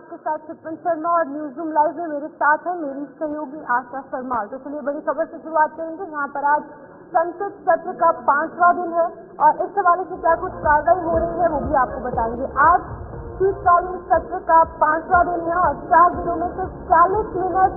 आपके साथ शिप्रण शर्मा और न्यूज रूम लाइव में मेरे साथ है मेरी सहयोगी आशा शर्मा। तो चलिए बड़ी खबर से शुरुआत करेंगे, जहां पर आज संसद सत्र का 5वां दिन है और इस हवाले से क्या कुछ कार्रवाई हो रही है वो भी आपको बताएंगे। आज शीतकालीन सत्र का 5वां दिन है और 4 दिनों में से 40 मिनट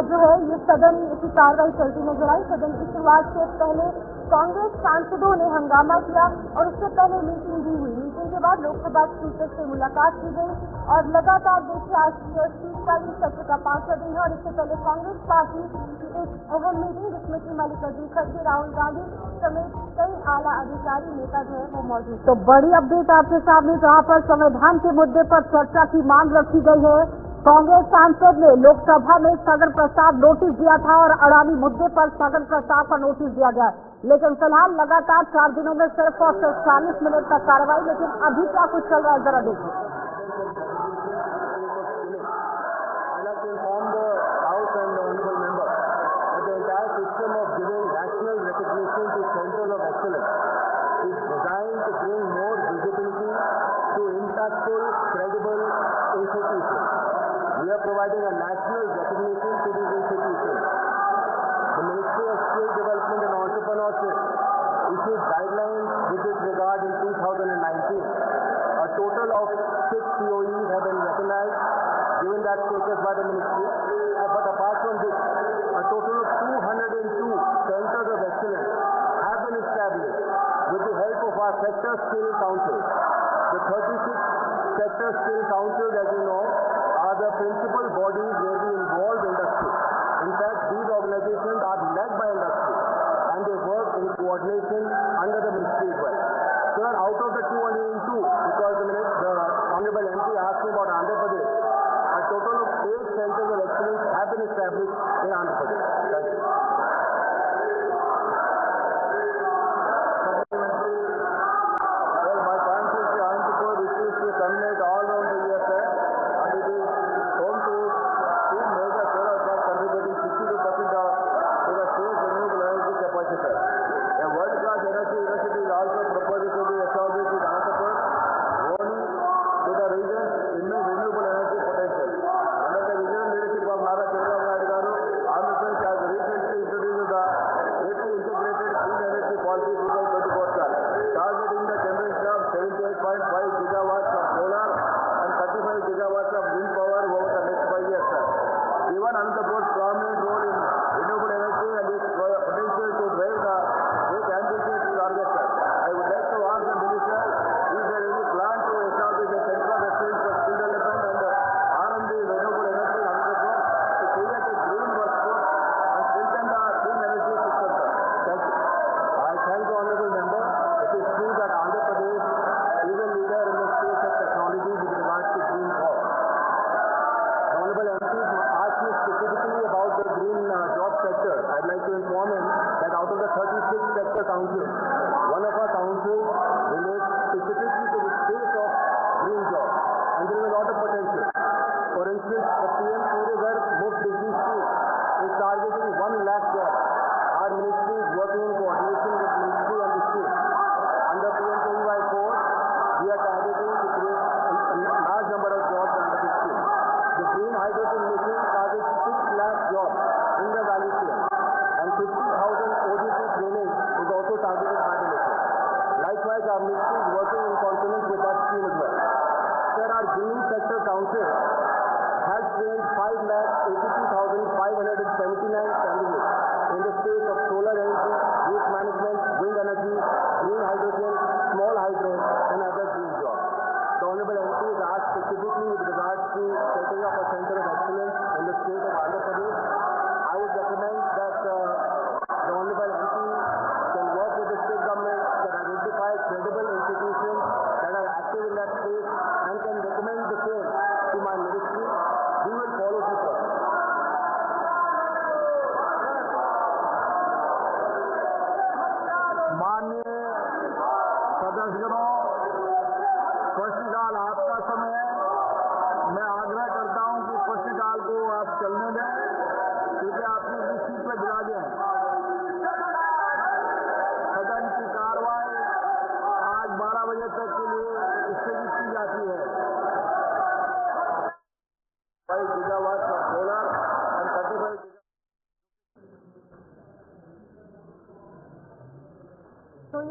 जो है ये सदन की कार्रवाई चलती नजर आई। सदन की शुरुआत से पहले कांग्रेस सांसदों ने हंगामा किया और उससे पहले मीटिंग भी हुई। मीटिंग के बाद लोकसभा स्पीकर से मुलाकात की गई और लगातार देखिए आज शीतकालीन सत्र का 5वां दिन है और इससे पहले कांग्रेस पार्टी की एक अहम मीटिंग जिसमें कि मल्लिकार्जुन खड़गे, राहुल गांधी समेत कई आला अधिकारी नेता जो है वो मौजूद। तो बड़ी अपडेट आपके सामने, जहाँ पर संविधान के मुद्दे पर चर्चा की मांग रखी गई है। कांग्रेस सांसद ने लोकसभा में स्थगन प्रस्ताव नोटिस दिया था और अडानी मुद्दे पर स्थगन प्रस्ताव का नोटिस दिया गया, लेकिन फिलहाल लगातार 4 दिनों में सिर्फ और सिर्फ 40 मिनट तक कार्रवाई। लेकिन अभी क्या कुछ चल रहा है जरा देखिए। We are providing a national recognition to these institutions. The Ministry of Skill Development and Entrepreneurship issued guidelines with this regard in 2019. A total of 6 COEs have been recognized, given that status by the Ministry. But apart from this, a total of 202 centers of excellence have been established with the help of our sector skill councils. The 36 sector skill councils, as you know, are the principal bodies where we involve industry. In fact, these organizations are led by industry and they work in coordination under the ministry as well. So out of the 202, because the Honorable MP asked me about Andhra Pradesh, a total of 8 centers of excellence have been established in Andhra Pradesh. Thank you. Well, my thanks is to Andhra Pradesh, which is to terminate all around the year, sir. And it is home to 2 major solar plants contributing 62% to the state's renewable energy capacity. A world-class energy university is also proposed to be established in Andhra Pradesh, owing to the region's immense renewable energy potential. Under the regional leadership of Nara Chandrababu Naidu Garu, Andhra Pradesh has recently introduced the integrated clean energy policy 2024, targeting the generation of 78.5 gigawatts of solar and 35 gigawatts of wind power over the next 5 years. Given Andhra Pradesh's prominent role in renewable energy and its potential to drive the state ambitious targets, I would like to ask the Minister, is there any plan to establish a center of excellence for skill development and R&D renewable energy in Andhra Pradesh to create a green workforce and strengthen the clean energy system? Thank you. I thank the Honorable Member. It is true that Andhra Pradesh is a leader in the space of technology with regards to green power. The Honorable MP asked me specifically about the green job sector. I'd like to inform him that out of the 36 sector councils, one of our councils relates specifically to the space of green jobs. And there is a lot of potential. For instance, the PM Surya Ghar Muft Bijli Scheme is targeting 1 lakh jobs. Our ministry is working in coordination with ministry and the state. Under PM-KVY-4, we are targeting to create a large number of jobs under this scheme. The green hydrogen mission targets 6 lakh jobs in the value chain, and 50,000 OJT training is also targeted by the mission. Likewise, our ministry is working in consonance with that scheme as well. There are green sector councils has trained 5,82,579 candidates in the space of solar energy, waste management, wind energy, green hydrogen, small hydro, and other green jobs. The Honorable MP is asked specifically with regards to setting up a center of excellence in the state of Andhra Pradesh. I would recommend that the Honorable MP can work with the state government, can identify credible institutions that are active in that space, and can recommend the same to my ministry. We will follow this up. माननीय सदस्यों, प्रश्नकाल आपका समय है। मैं आग्रह करता हूं कि प्रश्नकाल को आप चलने दें, क्योंकि आपने अपनी सीट पर विराजे हैं। सदन की कार्रवाई आज 12 बजे तक के लिए स्थगित की जाती है।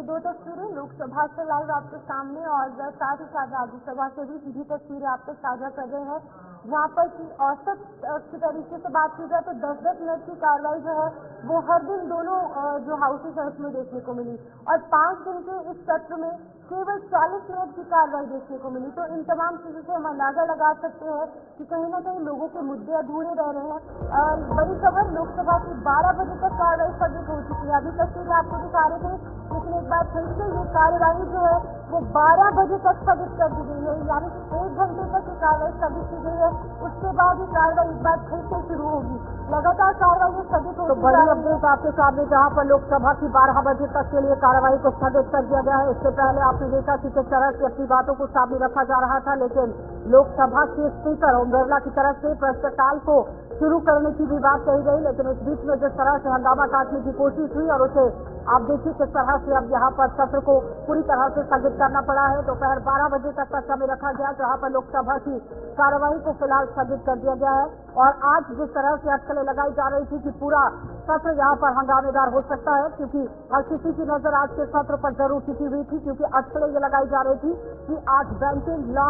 दो तस्वीरें लोकसभा से लाइव आपके सामने और साथ ही साथ राज्यसभा से भी सीधी तस्वीरें आपको साझा कर रहे हैं, जहाँ पर की औसत के तरीके से बात की जाए तो 10-10 मिनट की कार्रवाई जो है वो हर दिन दोनों जो हाउसेस है उसमें देखने को मिली और 5 दिन के इस सत्र में केवल 40 मिनट की कार्रवाई देखने को मिली। तो इन तमाम चीजों से हम अंदाजा लगा सकते हैं कि कहीं ना कहीं लोगों के मुद्दे अधूरे रह रहे हैं। बड़ी खबर, लोकसभा की 12 बजे तक कार्रवाई स्थगित हो चुकी है। अभी तस्वीरें आपको दिखा रहे थे, लेकिन एक बार फिर से ये कार्यवाही जो है वो 12 बजे तक स्थगित कर दी गई है, यानी कि 1 घंटे तक ये कार्रवाई स्थगित की गई है। उसके बाद ये कार्रवाई एक बार फिर से शुरू होगी। लगातार कार्रवाई स्थगित हो। तो बड़ी अपडेट आपके सामने, जहाँ पर लोकसभा की 12 बजे तक के लिए कार्रवाई को स्थगित कर दिया गया है। इससे पहले आपने देखा कि किस तरह से अपनी बातों को सामने रखा जा रहा था, लेकिन लोकसभा के स्पीकर ओम बिरला की तरफ से प्रश्नकाल को शुरू करने की भी बात कही गई, लेकिन उस बीच में जिस तरह से हंगामा काटने की कोशिश हुई और उसे आप देखिए किस तरह से अब यहाँ पर सत्र को पूरी तरह से स्थगित करना पड़ा है। दोपहर 12 बजे तक का समय रखा गया, जहाँ पर लोकसभा की कार्यवाही को फिलहाल स्थगित कर दिया गया है। और आज जिस तरह से अटकलें लगाई जा रही थी कि पूरा सत्र यहाँ पर हंगामेदार हो सकता है, क्योंकि हर किसी की नजर आज के सत्र पर जरूर टिकी हुई थी, क्योंकि अटकलें ये लगाई जा रही थी कि आज बैंकिंग लॉ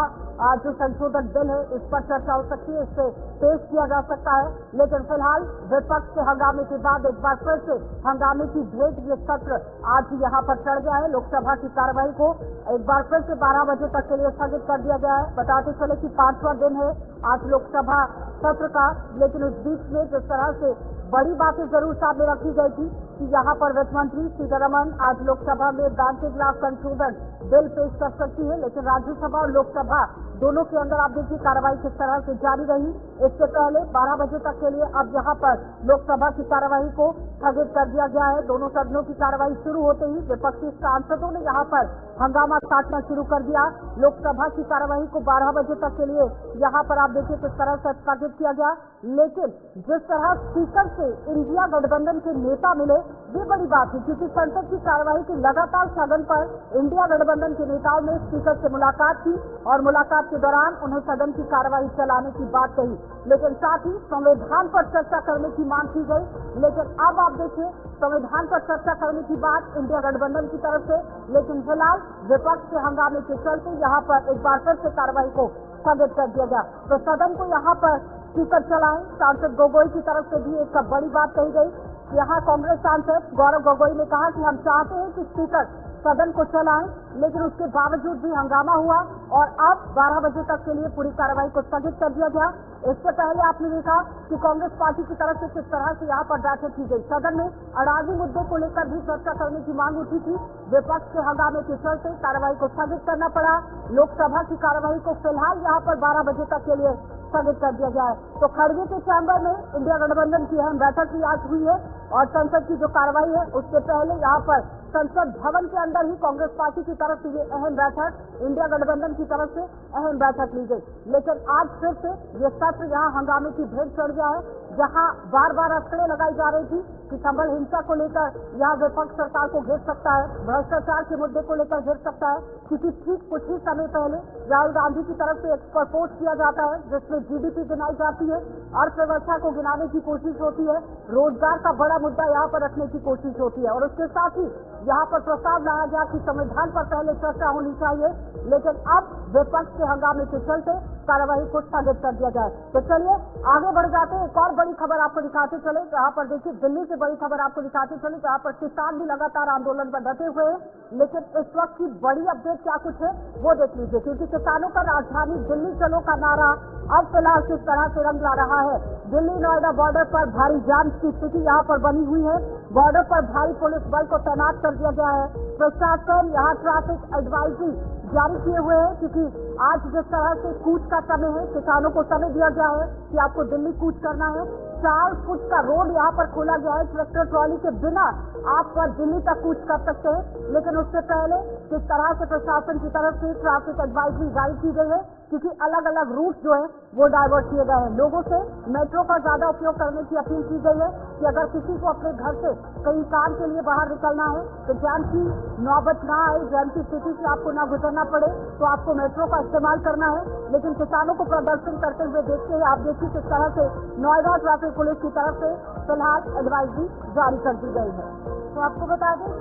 जो संशोधन बिल है इस पर चर्चा हो सकती है, इसे पेश किया जा सकता है। लेकिन फिलहाल विपक्ष के हंगामे के बाद एक बार फिर से हंगामे की भेंट ये सत्र आज यहाँ पर चढ़ गया है। लोकसभा की कार्यवाही को एक बार फिर से 12 बजे तक के लिए स्थगित कर दिया गया है। बताते चले कि 5वां दिन है आज लोकसभा सत्र का, लेकिन उस बीच में जिस तरह से बड़ी बातें जरूर सामने रखी गई थी कि यहाँ पर वित्त मंत्री सीतारमण आज लोकसभा में बैंकिंग लॉ संशोधन बिल पेश कर सकती है, लेकिन राज्यसभा और लोकसभा दोनों के अंदर आप देखिए कार्रवाई किस तरह से जारी रही। इससे पहले 12 बजे तक के लिए अब यहाँ पर लोकसभा की कार्यवाही को स्थगित कर दिया गया है। दोनों सदनों की कार्यवाही शुरू होते ही विपक्षी सांसदों ने यहाँ पर हंगामा काटना शुरू कर दिया। लोकसभा की कार्यवाही को 12 बजे तक के लिए यहाँ पर आप देखिए किस तरह से स्थगित किया गया, लेकिन जिस तरह स्पीकर से इंडिया गठबंधन के नेता मिले ये बड़ी बात थी, क्योंकि संसद की कार्यवाही के लगातार सदन पर इंडिया गठबंधन के नेताओं ने स्पीकर से मुलाकात की और मुलाकात के दौरान उन्हें सदन की कार्यवाही चलाने की बात कही, लेकिन साथ ही संविधान पर चर्चा करने की मांग की गई। लेकिन अब आप देखिए संविधान पर चर्चा करने की बात इंडिया गठबंधन की तरफ से, लेकिन फिलहाल विपक्ष के हंगामे के चलते यहाँ पर एक बार फिर से कार्यवाही को स्थगित कर दिया गया। तो सदन को यहाँ पर स्पीकर चलाएं, सांसद गोगोई की तरफ से भी एक बड़ी बात कही गई। यहाँ कांग्रेस सांसद गौरव गोगोई ने कहा कि हम चाहते हैं कि स्पीकर सदन को चलाएं, लेकिन उसके बावजूद भी हंगामा हुआ और अब 12 बजे तक के लिए पूरी कार्रवाई को स्थगित कर दिया गया। इससे पहले आपने देखा कि कांग्रेस पार्टी की तरफ से किस तरह से यहाँ पर बैठक की गई। सदन में अड़ागी मुद्दे को लेकर भी चर्चा करने की मांग उठी थी। विपक्ष के हंगामे के चलते कार्रवाई को स्थगित करना पड़ा। लोकसभा की कार्यवाही को फिलहाल यहाँ पर 12 बजे तक के लिए स्थगित कर दिया गया है। तो खड़गे के चैम्बर में इंडिया गठबंधन की अहम बैठक भी आज हुई है और संसद की जो कार्रवाई है उससे पहले यहाँ पर संसद भवन के अंदर ही कांग्रेस पार्टी की तरफ से ये अहम बैठक, इंडिया गठबंधन की तरफ से अहम बैठक ली गई। लेकिन आज फिर से ये सत्र यहाँ हंगामे की भेंट चढ़ गया है, जहाँ बार बार अटकलें लगाई जा रही थी कि संबल हिंसा को लेकर यहाँ विपक्ष सरकार को घेर सकता है, भ्रष्टाचार के मुद्दे को लेकर घेर सकता है, क्योंकि ठीक कुछ ही समय पहले राहुल गांधी की तरफ से एक प्रपोज किया जाता है जिसमें जीडीपी गिनाई जाती है, अर्थव्यवस्था को गिनाने की कोशिश होती है, रोजगार का बड़ा मुद्दा यहाँ पर रखने की कोशिश होती है और उसके साथ ही यहाँ पर प्रस्ताव लाया गया कि संविधान पर पहले चर्चा होनी चाहिए, लेकिन अब विपक्ष के हंगामे के चलते कार्यवाही को स्थगित कर दिया जाए। तो चलिए आगे बढ़ जाते हैं, एक और बड़ी खबर आपको दिखाते चले, जहाँ पर देखिए दिल्ली से बड़ी खबर आपको दिखाते चले, जहाँ पर किसान भी लगातार आंदोलन पर डटे हुए हैं। लेकिन इस वक्त की बड़ी अपडेट क्या कुछ है वो देख लीजिए, क्योंकि किसानों का राजधानी दिल्ली चलो का नारा अब फिलहाल किस तरह से रंग ला रहा है। दिल्ली नोएडा बॉर्डर पर भारी जाम की स्थिति यहाँ पर बनी हुई है। बॉर्डर पर भारी पुलिस बल को तैनात कर दिया गया है। प्रशासन यहाँ ट्रैफिक एडवाइजरी जारी किए हुए हैं, क्योंकि आज जिस तरह से कूच का समय है, किसानों को समय दिया गया है कि आपको दिल्ली कूच करना है। 4 फुट का रोड यहाँ पर खोला गया है, ट्रैक्टर ट्रॉली के बिना आप पर दिल्ली तक कूच कर सकते हैं। लेकिन उससे पहले किस तरह से प्रशासन की तरफ से ट्रैफिक एडवाइजरी जारी की गई है, क्योंकि अलग अलग रूट जो है वो डाइवर्ट किए गए हैं। लोगों से मेट्रो का ज्यादा उपयोग करने की अपील की गई है कि अगर किसी को अपने घर से कहीं काम के लिए बाहर निकलना है तो जाम की नौबत ना आए, जाम की स्थिति से आपको ना गुजरना पड़े, तो आपको मेट्रो का इस्तेमाल करना है। लेकिन किसानों को प्रदर्शन करते हुए देखते हुए आप देखिए किस तरह से नोएडा ट्रैफिक पुलिस की तरफ से फिलहाल एडवाइजरी जारी कर दी गई है। तो आपको बता दें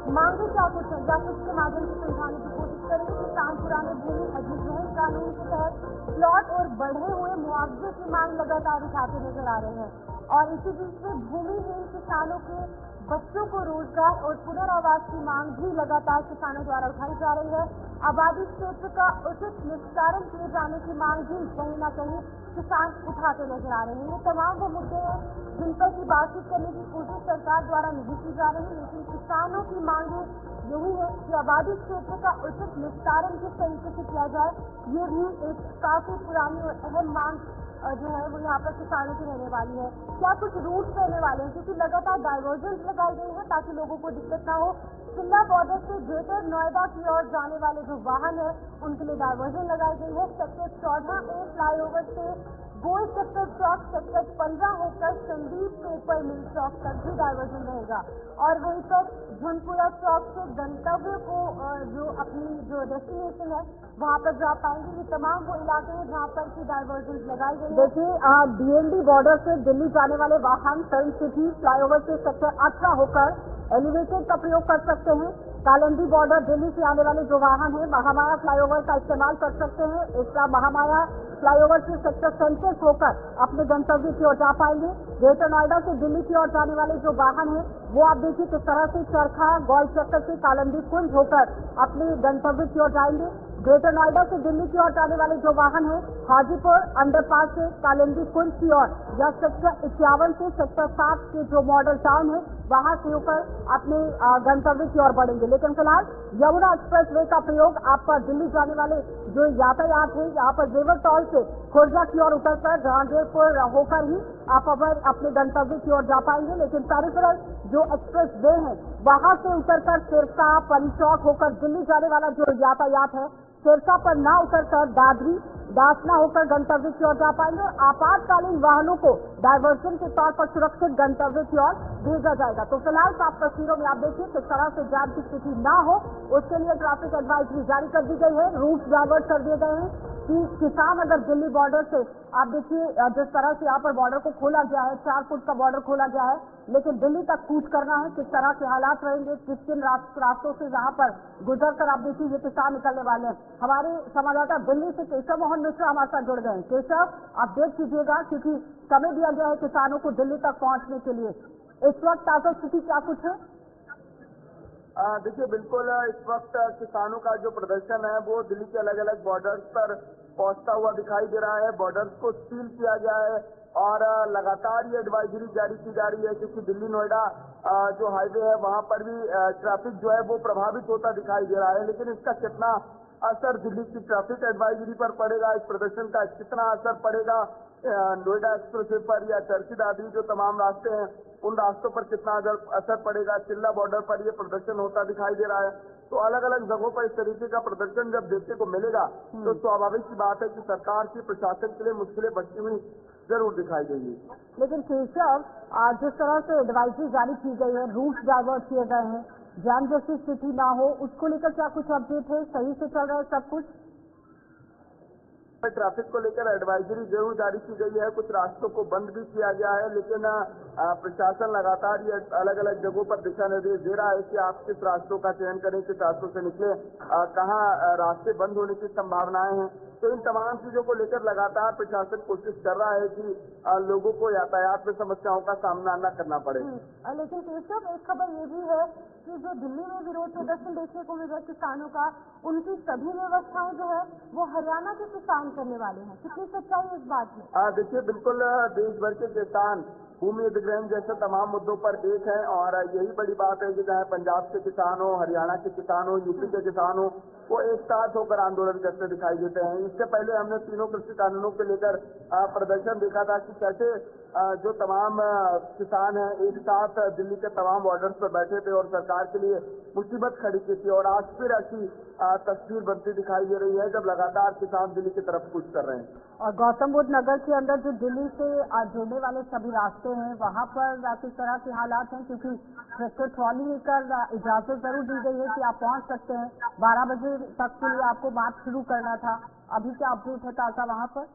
कि मांगे क्या कुछ है, ग्राफिक्स के माध्यम से समझाने की कोशिश करेंगे। किसान पुराने भूमि अधिग्रहण कानून के तहत प्लॉट और बढ़े हुए मुआवजे की मांग लगातार उठाते नजर आ रहे हैं और इसी बीच में भूमिहीन किसानों के बच्चों को रोजगार और पुनर्वास की मांग भी लगातार किसानों द्वारा उठाई जा रही है। आबादी क्षेत्र का उचित निस्तारण किए जाने की मांग भी कहीं न कहीं किसान उठाते नजर आ रहे हैं। ये तमाम वो मुद्दे हैं जिन पर की बातचीत करने की कोशिश सरकार द्वारा नहीं की जा रही, लेकिन किसानों की मांगे यही है कि आबादी क्षेत्र का उचित निस्तारण किस तरीके से किया जाए। ये भी एक काफी पुरानी और अहम मांग जो है वो यहाँ पर किसानों की रहने वाली है। क्या कुछ रूट रहने वाले हैं, क्योंकि लगातार डाइवर्जन लगाई गई है ताकि लोगों को दिक्कत ना हो। शिमला बॉर्डर से ग्रेटर नोएडा की ओर जाने वाले जो वाहन है उनके लिए डाइवर्जन लगाई गई है। सेक्टर 14A फ्लाईओवर से गोल सेक्टर चौक सेक्टर 15 होकर संदीप पेपर मिल चौक तक भी डाइवर्जन रहेगा और वहीं पर झुनपुरा चौक से गंतव्य को जो अपनी जो डेस्टिनेशन है वहाँ पर जा पाएंगे। ये तमाम वो इलाके हैं जहाँ पर की डाइवर्जन लगाई गई है। देखिए DND बॉर्डर से दिल्ली जाने वाले वाहन फिल्म सिटी फ्लाईओवर से सेक्टर 18 होकर एलिवेटेड का प्रयोग कर सकते हैं। कालंदी बॉर्डर दिल्ली से आने वाले जो वाहन है महामाया फ्लाईओवर का इस्तेमाल कर सकते हैं। इसका महामाया फ्लाईओवर से सेक्टर 37 होकर अपने गंतव्य की ओर जा पाएंगे। ग्रेटर नोएडा से दिल्ली की ओर जाने वाले जो वाहन है वो आप देखिए किस तरह से चरखा गोल चक्कर से कालंदी कुंज होकर अपने गंतव्य की ओर जाएंगे। ग्रेटर नोएडा से दिल्ली की ओर जाने वाले जो वाहन है हाजीपुर अंडरपास से कालिंदी कुंज की ओर या सेक्टर 51 से सेक्टर 7 के जो मॉडल टाउन है वहां से होकर अपने गंतव्य की ओर बढ़ेंगे। लेकिन फिलहाल यमुना एक्सप्रेसवे का प्रयोग आप दिल्ली जाने वाले जो यातायात है यहाँ पर जेवर टॉल से खुर्जा की ओर उतरकर जहांगीरपुर होकर ही आप अपने गंतव्य की ओर जा पाएंगे। लेकिन पेरिफेरल जो एक्सप्रेस वे है वहां से उतरकर सिरसा परी चौक होकर दिल्ली जाने वाला जो यातायात है सिरसा पर ना उतरकर दादरी दासना होकर गंतव्य की ओर जा पाएंगे और आपातकालीन वाहनों को डाइवर्जन के तौर पर सुरक्षित गंतव्य की ओर भेजा जाएगा। तो फिलहाल साफ तस्वीरों में आप देखिए किस तरह से जाम की स्थिति ना हो उसके लिए ट्रैफिक एडवाइजरी जारी कर दी गई है। रूट डाइवर्ट कर दिए गए हैं कि किसान अगर दिल्ली बॉर्डर से आप देखिए जिस तरह से यहाँ पर बॉर्डर को खोला गया है 4 फुट का बॉर्डर खोला गया है, लेकिन दिल्ली तक कूच करना है किस तरह के हालात रहेंगे, किस किन रास्तों से जहाँ पर गुजर कर आप देखिए ये किसान निकलने वाले हैं। हमारे संवाददाता दिल्ली से केशव मोहन मिश्रा हमारे साथ जुड़ गए हैं। केशव, आप देख कीजिएगा क्योंकि समय दिया गया है किसानों को दिल्ली तक पहुंचने के लिए। इस वक्त ताजा स्थिति क्या कुछ है? देखिए बिल्कुल इस वक्त किसानों का जो प्रदर्शन है वो दिल्ली के अलग अलग बॉर्डर्स पर पहुंचता हुआ दिखाई दे रहा है। बॉर्डर्स को सील किया गया है और लगातार ये एडवाइजरी जारी की जा रही है क्योंकि दिल्ली नोएडा जो हाईवे है वहां पर भी ट्रैफिक जो है वो प्रभावित होता दिखाई दे रहा है। लेकिन इसका कितना असर दिल्ली की ट्रैफिक एडवाइजरी पर पड़ेगा, इस प्रदर्शन का कितना असर पड़ेगा नोएडा एक्सप्रेसवे पर या चरखी दादरी जो तमाम रास्ते हैं उन रास्तों पर कितना असर पड़ेगा, चिल्ला बॉर्डर पर यह प्रदर्शन होता दिखाई दे रहा है। तो अलग अलग जगहों पर इस तरीके का प्रदर्शन जब देखने को मिलेगा तो स्वाभाविक सी बात है कि सरकार की प्रशासन के लिए मुश्किलें बढ़ती हुई जरूर दिखाई देंगी। लेकिन केशव, जिस तरह से एडवाइजरी जारी की गई है, रूट डाइवर्ट किए गए हैं, जाम जैसी स्थिति ना हो उसको लेकर क्या कुछ अपडेट है? सही से चल रहा है सब कुछ? ट्रैफिक को लेकर एडवाइजरी जरूर जारी की गई है, कुछ रास्तों को बंद भी किया गया है, लेकिन प्रशासन लगातार ये अलग अलग जगहों पर दिशा निर्देश दे रहा है कि आप किस रास्तों का चयन करें, किस रास्तों से निकले, कहाँ रास्ते बंद होने की संभावनाएं हैं। तो इन तमाम चीजों को लेकर लगातार प्रशासन कोशिश कर रहा है कि लोगों को यातायात में समस्याओं का सामना न करना पड़े। लेकिन केशव, एक खबर ये भी है कि जो दिल्ली में विरोध प्रदर्शन देखने को मिल रहा है किसानों का, उनकी सभी व्यवस्थाएं जो है वो हरियाणा के किसान करने वाले हैं। कितनी सच्चाई इस बात में? देखिए बिल्कुल देश भर के किसान भूमि अधिग्रहण जैसे तमाम मुद्दों पर एक है और यही बड़ी बात है कि चाहे पंजाब के किसान हो, हरियाणा के किसान हो, यूपी के किसान हो, वो एक साथ होकर आंदोलन करते दिखाई देते हैं। इससे पहले हमने तीनों कृषि कानूनों को लेकर प्रदर्शन देखा था कि कैसे जो तमाम किसान हैं एक साथ दिल्ली के तमाम बॉर्डर्स पर बैठे थे और सरकार के लिए मुसीबत खड़ी की थी। और आज फिर ऐसी तस्वीर बनती दिखाई दे रही है जब लगातार किसान दिल्ली की तरफ कूच कर रहे हैं। और गौतम बुद्ध नगर के अंदर जो दिल्ली से जुड़ने वाले सभी रास्ते हैं वहाँ पर किस तरह के हालात हैं? क्योंकि ट्रैक्टर ट्रॉली लेकर इजाजत जरूर दी गई है कि आप पहुँच सकते हैं, 12 बजे तक के लिए आपको मार्च शुरू करना था। अभी क्या अपडेट है ताजा वहाँ पर?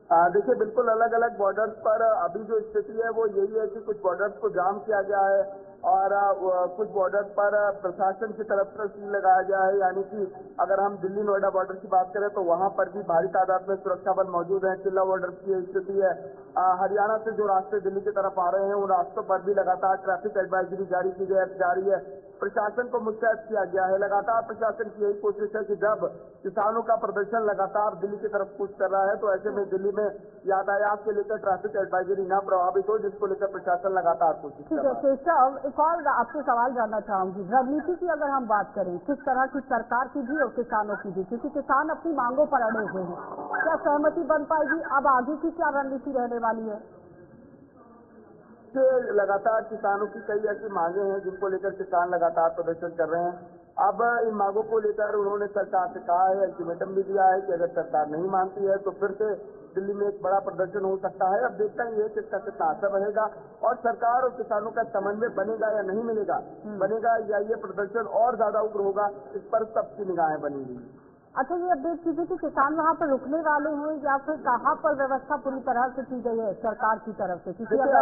देखिए बिल्कुल अलग अलग बॉर्डर्स पर अभी जो स्थिति है वो यही है कि कुछ बॉर्डर्स को जाम किया गया है और कुछ बॉर्डर पर प्रशासन की तरफ से सील लगाया गया है, यानी कि अगर हम दिल्ली नोएडा बॉर्डर की बात करें तो वहां पर भी भारी तादाद में सुरक्षा बल मौजूद है। चिल्ला बॉर्डर की स्थिति है। हरियाणा से जो रास्ते दिल्ली की तरफ आ रहे हैं उन रास्तों पर भी लगातार ट्रैफिक एडवाइजरी जारी की जा रही है। प्रशासन को मुस्तैद किया गया है। लगातार प्रशासन की यही कोशिश है कि जब किसानों का प्रदर्शन लगातार दिल्ली की तरफ कूच कर रहा है तो ऐसे में दिल्ली में यातायात के लेकर ट्रैफिक एडवाइजरी न प्रभावित हो, जिसको लेकर प्रशासन लगातार कोशिश कर रहा है। केशव, एक और आपसे सवाल जानना चाहूंगी, रणनीति की अगर हम बात करें किस तरह की सरकार की भी और किसानों की भी, क्योंकि किसान अपनी मांगों पर अड़े हुए हैं, क्या सहमति बन पाएगी? अब आगे की क्या रणनीति रहने वाली है? लगातार किसानों की कई ऐसी मांगे हैं जिनको लेकर किसान लगातार प्रदर्शन कर रहे हैं। अब इन मांगों को लेकर उन्होंने सरकार से कहा है, अल्टीमेटम भी दिया है कि अगर सरकार नहीं मानती है तो फिर से दिल्ली में एक बड़ा प्रदर्शन हो सकता है। अब देखते हैं कि इसका कितना असर रहेगा और सरकार और किसानों का समन्वय बनेगा या नहीं बनेगा या ये प्रदर्शन और ज्यादा उग्र होगा, इस पर सबकी निगाहें बनी हुई। अच्छा, ये अपडेट कीजिए कि किसान वहाँ पर रुकने वाले हैं या फिर कहाँ पर व्यवस्था पूरी तरह से की गई है सरकार की तरफ से? देखिए,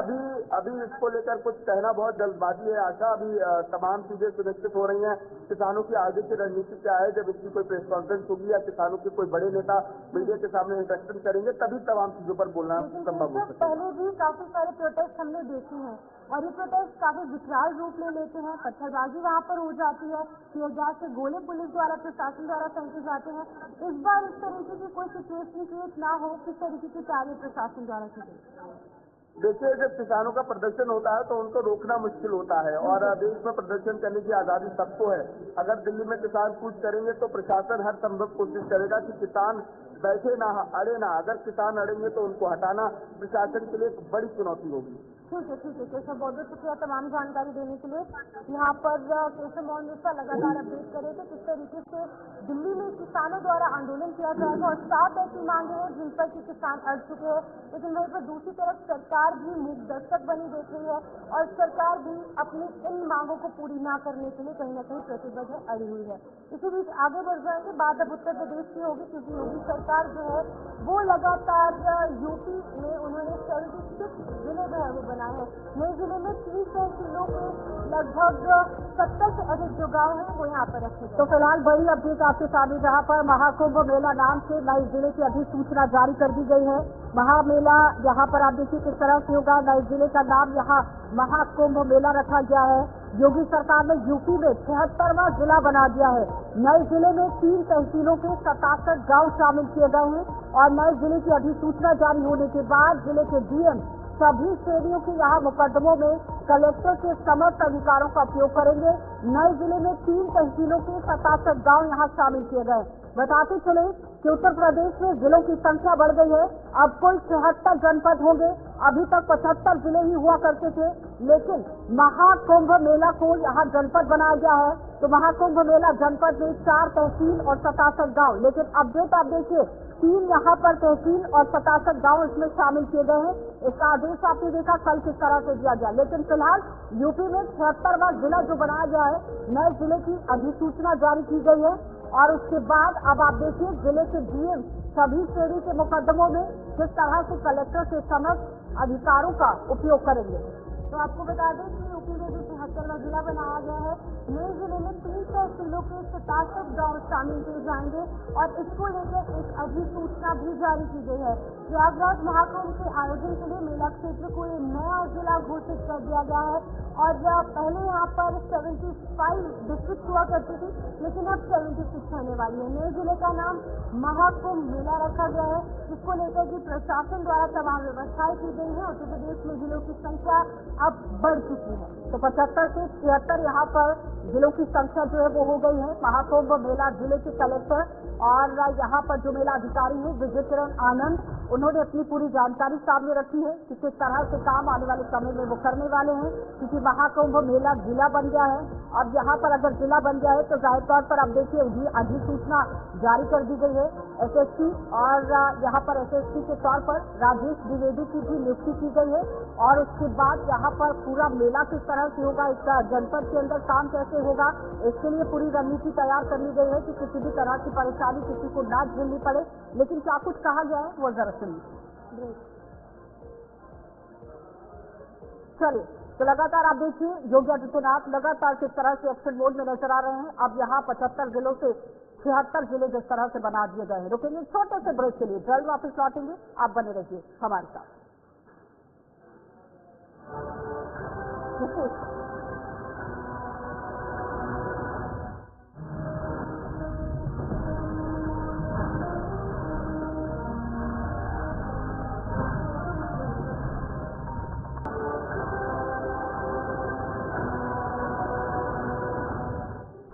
अभी इसको लेकर कुछ कहना बहुत जल्दबाजी है आशा। अभी तमाम चीजें सुनिश्चित हो रही हैं। किसानों की आगे की रणनीति क्या है, जब इसकी कोई प्रेस कॉन्फ्रेंस होगी या किसानों के कोई बड़े नेता मीडिया के सामने इंटरेक्शन करेंगे तभी तमाम चीजों पर बोलना संभव हो सकता है। पहले भी काफी सारे प्रोटेस्ट हमने देखे हैं और ये प्रोटेस्ट काफी विकराल रूप ले लेते हैं। पत्थरबाजी वहाँ पर हो जाती है, टीयर गैस से गोले पुलिस द्वारा, प्रशासन द्वारा फेंके जाते हैं। इस बार इस तरीके की कोई सिचुएशन क्रिएट ना हो, किस तरीके की कार्य प्रशासन द्वारा की गई? देखिए, जब किसानों का प्रदर्शन होता है तो उनको रोकना मुश्किल होता है और देश में प्रदर्शन करने की आजादी सबको है। अगर दिल्ली में किसान कूच करेंगे तो प्रशासन हर संभव कोशिश करेगा कि किसान बैठे ना, अड़े ना। अगर किसान अड़ेंगे तो उनको हटाना प्रशासन के लिए एक बड़ी चुनौती होगी। ठीक है केशव, बहुत बहुत शुक्रिया तमाम जानकारी देने के लिए। यहाँ पर केशव मोहन मिश्रा लगातार अपडेट कर रहे थे किस तरीके से दिल्ली में किसानों द्वारा आंदोलन किया जाएगा और 7 ऐसी मांगे हैं जिन पर कि किसान अड़ चुके हैं, लेकिन वहीं पर दूसरी तरफ सरकार भी मूक दर्शक बनी देख रही है और सरकार भी अपनी इन मांगों को पूरी न करने के लिए कहीं न कहीं प्रतिबद्ध अड़ी हुई है। इसी बीच आगे बढ़ जाएंगे, बात अब उत्तर प्रदेश की होगी क्योंकि योगी सरकार जो है वो लगातार यूपी में उन्होंने 76 जिले जो है वो बनाए हैं। नए जिले में 30 तहसीलों के लगभग 70 से अधिक जो गाँव हैं वो यहाँ पर रखे गए। तो फिलहाल बड़ी अपडेट आपके सामने, जहाँ पर महाकुंभ मेला नाम से नए जिले की अधिसूचना जारी कर दी गई है। महामेला यहाँ पर आप देखिए किस तरह से होगा। नए जिले का नाम यहाँ महाकुंभ मेला रखा गया है। योगी सरकार ने यूपी में 76वां जिला बना दिया है। नए जिले में 3 तहसीलों के 67 गांव शामिल किए गए हैं और नए जिले की अधिसूचना जारी होने के बाद जिले के डीएम सभी श्रेणियों के यहाँ मुकदमों में कलेक्टर के समस्त अधिकारों का उपयोग करेंगे। नए जिले में 3 तहसीलों के 67 गांव यहाँ शामिल किए गए। बताते चले कि उत्तर प्रदेश में जिलों की संख्या बढ़ गई है। अब कुल 76 जनपद होंगे। अभी तक 75 जिले ही हुआ करते थे, लेकिन महाकुंभ मेला को यहाँ जनपद बनाया गया है। तो महाकुंभ मेला जनपद में 4 तहसील और 67 गांव, लेकिन अपडेट आप देखिए 3 यहाँ पर तहसील और 67 गांव इसमें शामिल किए गए हैं। इसका आदेश आपने देखा कल किस तरह से दिया गया, लेकिन फिलहाल यूपी में 76वां जिला जो बनाया गया है, नए जिले की अधिसूचना जारी की गई है और उसके बाद अब आप देखिए जिले के डीएम सभी श्रेणी के मुकदमों में किस तरह से कलेक्टर के समस्त अधिकारों का उपयोग करेंगे। तो आपको बता दें कि यूपी में जो 73वां जिला बनाया गया है, नए जिले में 3 तहसीलों के 67 गाँव शामिल किए जाएंगे और इसको लेकर एक अधिसूचना भी जारी की गई है। प्रयागराज महाकुंभ के आयोजन के लिए मेला क्षेत्र को एक नया जिला घोषित कर दिया गया है और पहले यहाँ पर 75 डिस्ट्रिक्ट हुआ करती थी, लेकिन अब 76 होने वाली है। नए जिले का नाम महाकुंभ मेला रखा गया है, जिसको लेकर कि प्रशासन द्वारा तमाम व्यवस्थाएं की गई है। उत्तर प्रदेश में जिलों की संख्या अब बढ़ चुकी है, तो 75 से 76 यहाँ पर जिलों की संख्या जो है वो हो गई है। महाकुंभ मेला जिले के कलेक्टर और यहाँ पर जो मेला अधिकारी है विजय किरण आनंद, उन्होंने अपनी पूरी जानकारी सामने रखी है कि किस तरह से काम आने वाले समय में वो करने वाले हैं, क्योंकि महाकुंभ मेला जिला बन गया है। अब यहाँ पर अगर जिला बन गया है तो जाहिर तौर पर अब देखिए अधिसूचना जारी कर दी गई है। एसएसपी और यहाँ पर एसएसपी के तौर पर राजेश द्विवेदी की भी नियुक्ति की गई है और उसके बाद यहाँ पर पूरा मेला किस तरह से होगा, इसका जनपद के अंदर काम कैसे होगा, इसके लिए पूरी रणनीति तैयार कर ली गई है कि किसी भी तरह की परेशानी किसी को ना झेलनी पड़े। लेकिन क्या कुछ कहा गया है वो जरा सुनिए। चलिए तो लगातार आप देखिए योगी आदित्यनाथ लगातार किस तरह से एक्शन मोड में नजर आ रहे हैं। अब यहाँ 75 जिलों से 76 जिले जिस तरह से बना दिए गए हैं। रुकेंगे छोटे से ब्रेक के लिए, जल्द वापस लौटेंगे, आप बने रहिए हमारे साथ।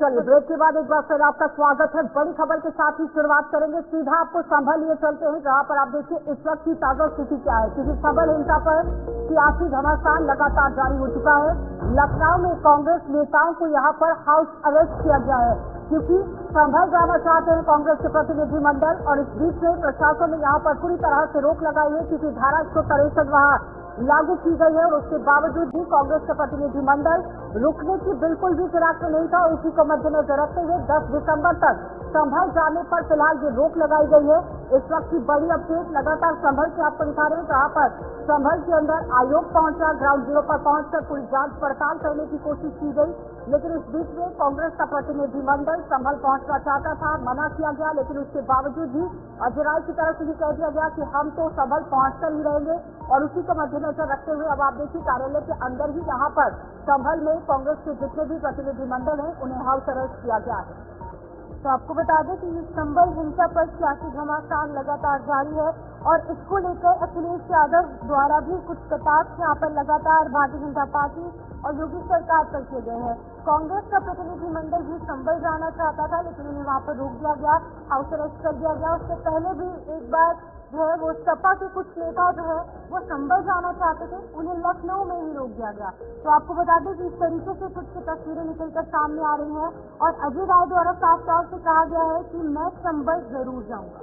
चलिए ब्रेक के बाद एक बार फिर आपका स्वागत है। बड़ी खबर के साथ ही शुरुआत करेंगे, सीधा आपको संभल लिए चलते हैं जहां पर आप देखिए इस वक्त की ताजा स्थिति क्या है। क्योंकि संभल हिंसा पर सियासी घमासान लगातार जारी हो चुका है। लखनऊ में कांग्रेस नेताओं को यहां पर हाउस अरेस्ट किया गया है क्योंकि संभल जाना चाहते हैं कांग्रेस के प्रतिनिधिमंडल, और इस बीच में प्रशासन ने यहां पर पूरी तरह से रोक लगाई है क्योंकि धारा 163 वहां लागू की गई है और उसके बावजूद भी कांग्रेस का प्रतिनिधिमंडल रुकने की बिल्कुल भी फिराक में नहीं था। उसी को मद्देनजर रखते हुए 10 दिसंबर तक संभल जाने पर फिलहाल ये रोक लगाई गई है। इस वक्त की बड़ी अपडेट लगातार संभल से आपको दिखा रहे हैं, जहाँ पर संभल के अंदर आयोग पहुंचा, ग्राउंड जीरो पर पहुंचकर पूरी जांच पड़ताल करने की कोशिश की गई। लेकिन इस बीच में कांग्रेस का प्रतिनिधिमंडल संभल पहुंचना चाहता था, मना किया गया। लेकिन उसके बावजूद भी अजय राय की तरफ से भी कह दिया गया कि हम तो संभल पहुंचकर ही रहेंगे। और उसी को मद्देनजर रखते हुए अब आप देखिए कार्यालय के अंदर ही यहाँ पर संभल में कांग्रेस के जितने भी प्रतिनिधिमंडल हैं उन्हें हाउस अरेस्ट किया गया है। तो आपको बता दें कि संभल हिंसा पर सियासी घमासान लगातार जारी है और इसको लेकर अखिलेश यादव द्वारा भी कुछ कटाक्ष यहाँ पर लगातार भारतीय जनता पार्टी और योगी सरकार पर किए गए हैं। कांग्रेस का प्रतिनिधिमंडल भी संभल जाना चाहता था लेकिन उन्हें वहाँ पर रोक दिया गया, हाउस अरेस्ट कर दिया गया। उससे पहले भी एक बार जो है वो सपा के कुछ नेता जो है वो संभल जाना चाहते थे, उन्हें लखनऊ में ही रोक दिया गया। तो आपको बता दें कि इस तरीके से कुछ तस्वीरें निकलकर सामने आ रही हैं और अजय राय द्वारा साफ तौर से कहा गया है कि मैं संभल जरूर जाऊंगा।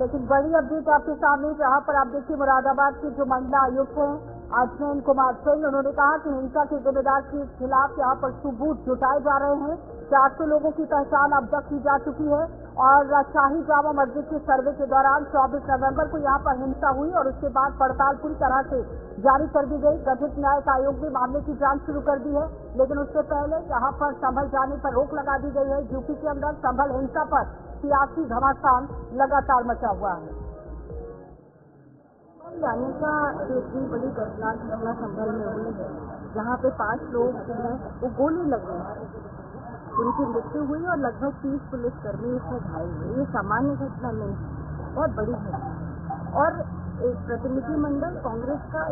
लेकिन बड़ी अपडेट आपके सामने, जहां पर आप देखिए मुरादाबाद के जो महिला आयुक्त हैं आजमैन कुमार सिंह, उन्होंने कहा कि हिंसा के जिम्मेदार के खिलाफ यहाँ पर सबूत जुटाए जा रहे हैं। 400 लोगों की पहचान अब तक की जा चुकी है और शाही जामा मस्जिद के सर्वे के दौरान 24 नवंबर को यहाँ पर हिंसा हुई और उसके बाद पड़ताल पूरी तरह से जारी कर दी गई। गठित न्यायिक आयोग ने मामले की जांच शुरू कर दी है, लेकिन उससे पहले यहाँ पर संभल जाने पर रोक लगा दी गई है। यूपी के अंदर संभल हिंसा पर सियासी घमासान लगातार मचा हुआ है। जाने का इतनी बड़ी घटना संभल में हुई है जहाँ पे 5 लोग जो है वो गोली लग गई है, उनकी मृत्यु हुई और लगभग 30 पुलिसकर्मी इसमें घायल हुए। ये सामान्य घटना नहीं, बहुत बड़ी घटना। और एक प्रतिनिधिमंडल कांग्रेस का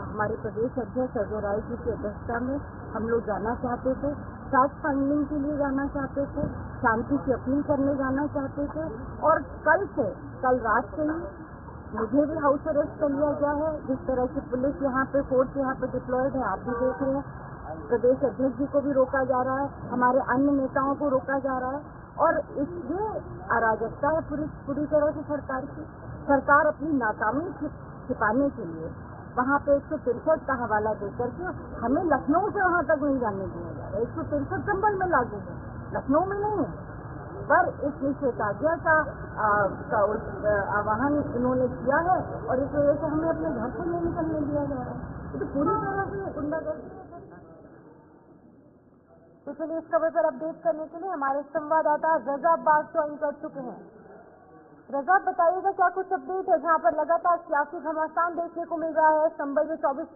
हमारे प्रदेश अध्यक्ष अजय राय जी की अध्यक्षता में हम लोग जाना चाहते थे, फैक्ट फाइंडिंग के लिए जाना चाहते थे, शांति की अपील करने जाना चाहते थे। और कल रात से ही मुझे भी हाउस अरेस्ट कर लिया गया है। जिस तरह से पुलिस यहाँ पे फोर्स यहाँ पे डिप्लॉयड है, आप भी देख रहे हैं। प्रदेश अध्यक्ष जी को भी रोका जा रहा है, हमारे अन्य नेताओं को रोका जा रहा है और इसलिए अराजकता है पूरी तरह से सरकार की। सरकार अपनी नाकामी छिपाने के लिए वहाँ पे 163 का हवाला देकर के हमें लखनऊ से वहाँ तक नहीं जाने दिया जा रहा है। 163 संभल में लागू है, लखनऊ में नहीं है। पर इस निषेधाज्ञा का आह्वान इन्होंने किया है और इस वजह से हमें अपने घर से नहीं निकलने दिया जा रहा है। तो पूरी तरह से गुंडागर्दी है। तो चलिए इस खबर पर अपडेट करने के लिए हमारे संवाददाता रजा अब्बास ज्वाइन कर चुके हैं। रजा, बताइएगा क्या कुछ अपडेट है जहाँ पर लगातार सियासी घमासान देखने को मिल रहा है। संभल में 24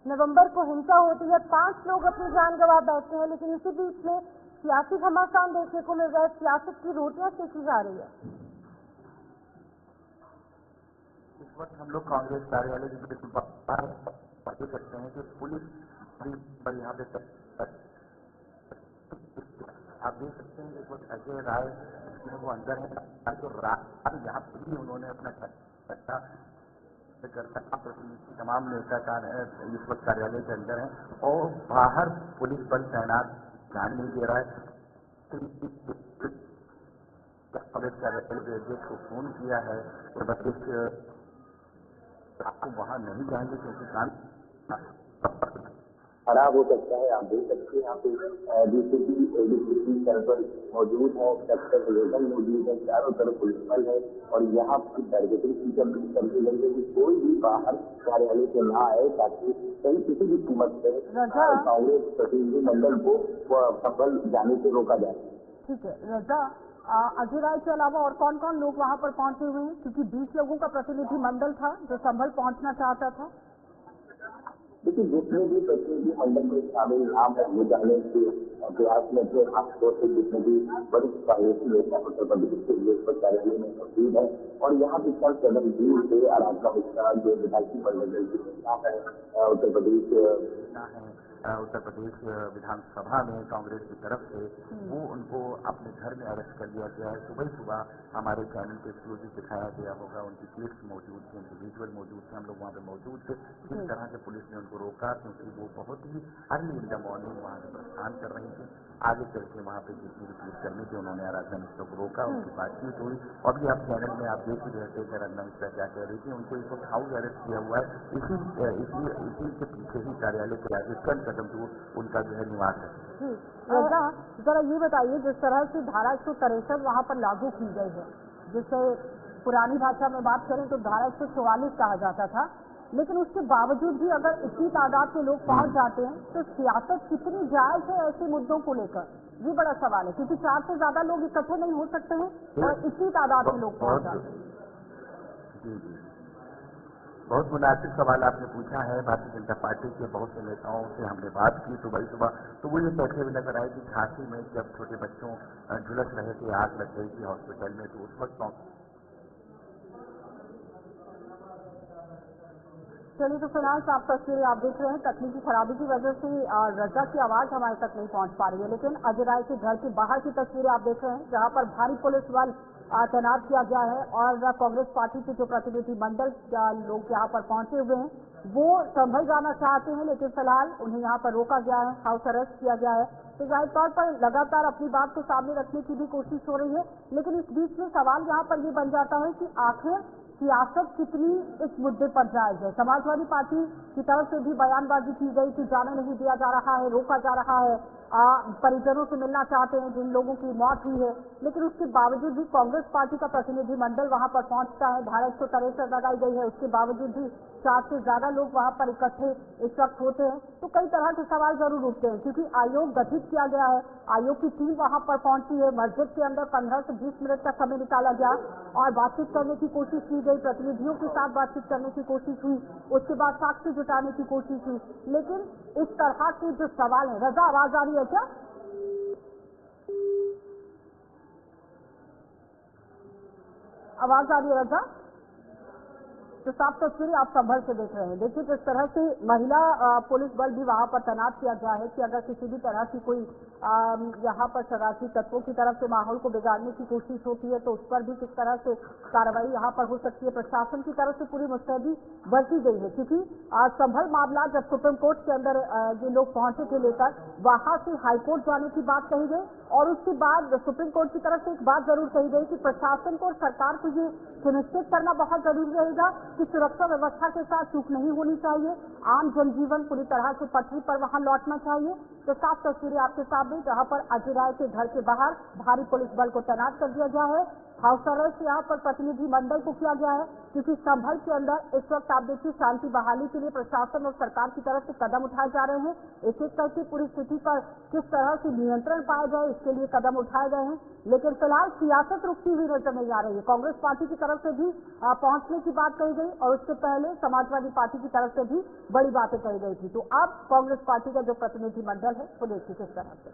नवंबर को हिंसा होती है, 5 लोग अपनी जान गंवा बैठते हैं, लेकिन इसी बीच में सियासी घमासान देखने को मिल रहा है, सियासत की रोटियां सेकी जा रही है। इस वक्त हम लोग कांग्रेस कार्यालय की बिल्कुल बाहर बातें करते हैं कि पुलिस पर यहाँ पे आप देख सकते हैं इस वक्त अजय राय वो अंदर है, तो रात यहाँ पर भी उन्होंने अपना करता तमाम नेता इस वक्त कार्यालय के अंदर है और बाहर पुलिस बल तैनात ध्यान नहीं दे रहा है। कांग्रेस कार्यालय अध्यक्ष को फोन किया है और अध्यक्ष आपको वहां नहीं जाएंगे क्योंकि खराब हो सकता है। आप देख सकते हैं यहाँ पे डीसीपी एडीसीपी सर्कल मौजूद है, सेक्टर लेवल मौजूद है, चारों तरफ पुलिस बल है और यहाँ की टारगेटिंग करनी गई है कि कोई भी बाहर कार्यालय से ना आए ताकि कहीं किसी भी कीमत पे कांग्रेस प्रतिनिधि मंडल को संभल जाने से रोका जाए। ठीक है रजा, अजय राय के अलावा और कौन कौन लोग वहां पर पहुंचे हुए हैं, क्योंकि 20 लोगों का प्रतिनिधि मंडल था जो संभल पहुंचना चाहता था। देखिए जितने भी प्रतिनिधि मंडल में शामिल नाम है वो जाने के प्रयास में थे, खासतौर से जितने भी वरिष्ठ कांग्रेसी नेता उत्तर प्रदेश के लोकसभा कार्यालय में मौजूद है और यहाँ भी कल कदम दूर से आराधना मिश्रा जो विधायकी मंडल की नेता है उत्तर प्रदेश विधानसभा में कांग्रेस की तरफ से, वो उनको अपने घर में अरेस्ट कर लिया गया है। सुबह सुबह हमारे चैनल पे एक्सक्लूसिव दिखाया गया होगा, उनकी क्लिप्स मौजूद थी, उनके विजुअल मौजूद थे, हम लोग वहाँ पे मौजूद थे। किस तरह से पुलिस ने उनको रोका, क्योंकि वो बहुत ही अर्ली इन द मॉर्निंग वहाँ से प्रस्थान कर रही थी। आगे चल के वहाँ पे जितनी भी पुलिसकर्मी थे उन्होंने आराधना मिश्रा को रोका, उनकी बातचीत हुई और भी आप चैनल में आप देख ही रहे थे कि आराधना मिश्रा क्या कह रही थी। उनको इस वक्त हाउस अरेस्ट किया हुआ है, इसी के पीछे ही कार्यालय के आगे चंद कदम दूर उनका जो है निवास है। रजा, जरा ये बताइए, जिस तरह से धारा 163 वहाँ पर लागू की गई है, जिसे पुरानी भाषा में बात करें तो धारा 144 कहा जाता था, लेकिन उसके बावजूद भी अगर इतनी तादाद के लोग पहुंच जाते हैं तो सियासत कितनी जायज है ऐसे मुद्दों को लेकर, ये बड़ा सवाल है, क्योंकि 4 से ज्यादा लोग इकट्ठे नहीं हो सकते हैं और इतनी तादाद में लोग पहुंच जाते हैं। बहुत मुनासिब सवाल आपने पूछा है। भारतीय जनता पार्टी के बहुत से नेताओं से हमने बात की तो भाई सुबह तो वो ये कहते हुए नजर आए कि झांसी में जब छोटे बच्चों झुलस रहे थे, आग लग गई थी हॉस्पिटल में, तो उस वक्त चलिए तो फिलहाल साफ तस्वीरें आप देख रहे हैं। तकनीकी खराबी की वजह से रजा की आवाज हमारे तक नहीं पहुंच पा रही है, लेकिन अजय राय के घर के बाहर की तस्वीरें आप देख रहे हैं जहां पर भारी पुलिस बल तैनात किया गया है और कांग्रेस पार्टी के जो प्रतिनिधि मंडल लोग यहाँ पर पहुंचे हुए हैं वो संभल जाना चाहते हैं, लेकिन फिलहाल उन्हें यहाँ पर रोका गया है, हाउस अरेस्ट किया गया है। तो जाहिर तौर पर लगातार अपनी बात को सामने रखने की भी कोशिश हो रही है, लेकिन इस बीच में सवाल यहाँ पर ये बन जाता है कि आखिर सियासत कितनी इस मुद्दे पर जायज है। समाजवादी पार्टी की तरफ से भी बयानबाजी की गई कि जाने नहीं दिया जा रहा है, रोका जा रहा है, परिजनों से मिलना चाहते हैं जिन लोगों की मौत हुई है, लेकिन उसके बावजूद भी कांग्रेस पार्टी का प्रतिनिधि मंडल वहां पर पहुंचता है। धारा 163 लगाई गई है, उसके बावजूद भी 4 से ज्यादा लोग वहां पर इकट्ठे इस वक्त होते हैं। तो कई तरह के सवाल जरूर उठते हैं, क्योंकि आयोग गठित किया गया है, आयोग की टीम वहां पर पहुंची है, मस्जिद के अंदर 15 से 20 मिनट का समय निकाला गया और बातचीत करने की कोशिश की गई, प्रतिनिधियों के साथ बातचीत करने की कोशिश हुई, उसके बाद साक्ष्य जुटाने की कोशिश हुई, लेकिन इस तरह के जो सवाल है, रजा आवाज आ रही है क्या? आवाज आ रही है रजा? तो साफ तस्वीरें आप संभल से देख रहे हैं। देखिए जिस तरह से महिला पुलिस बल भी वहां पर तैनात किया गया है कि अगर किसी भी तरह की कोई यहाँ पर शरारती तत्वों की तरफ से माहौल को बिगाड़ने की कोशिश होती है तो उस पर भी किस तरह से कार्रवाई यहाँ पर हो सकती है। प्रशासन की तरफ से पूरी मुस्तैदी बरती गई है, क्योंकि संभल मामला जब सुप्रीम कोर्ट के अंदर ये लोग पहुंचे थे लेकर, वहां से हाईकोर्ट जाने की बात कही गई और उसके बाद सुप्रीम कोर्ट की तरफ से एक बात जरूर कही गई कि प्रशासन को और सरकार को ये सुनिश्चित करना बहुत जरूरी रहेगा कि सुरक्षा व्यवस्था के साथ चूक नहीं होनी चाहिए, आम जनजीवन पूरी तरह से पटरी पर वहां लौटना चाहिए। तो साफ तस्वीरें आपके सामने, जहां पर अजय राय के घर के बाहर भारी पुलिस बल को तैनात कर दिया गया है, हाउस अरेस्ट यहाँ पर प्रतिनिधि मंडल को किया गया है, क्योंकि संभल के अंदर इस वक्त आप देखिए शांति बहाली के लिए प्रशासन और सरकार की तरफ से कदम उठाए जा रहे हैं। एक एक करके पूरी स्थिति पर किस तरह से नियंत्रण पाया जाए इसके लिए कदम उठाए गए हैं, लेकिन फिलहाल सियासत रुकती हुई नजर नहीं आ रही है। कांग्रेस पार्टी की तरफ से भी पहुंचने की बात कही गई और उससे पहले समाजवादी पार्टी की तरफ से भी बड़ी बातें कही गई थी। तो अब कांग्रेस पार्टी का जो प्रतिनिधि मंडल है वो देखिए किस तरह से।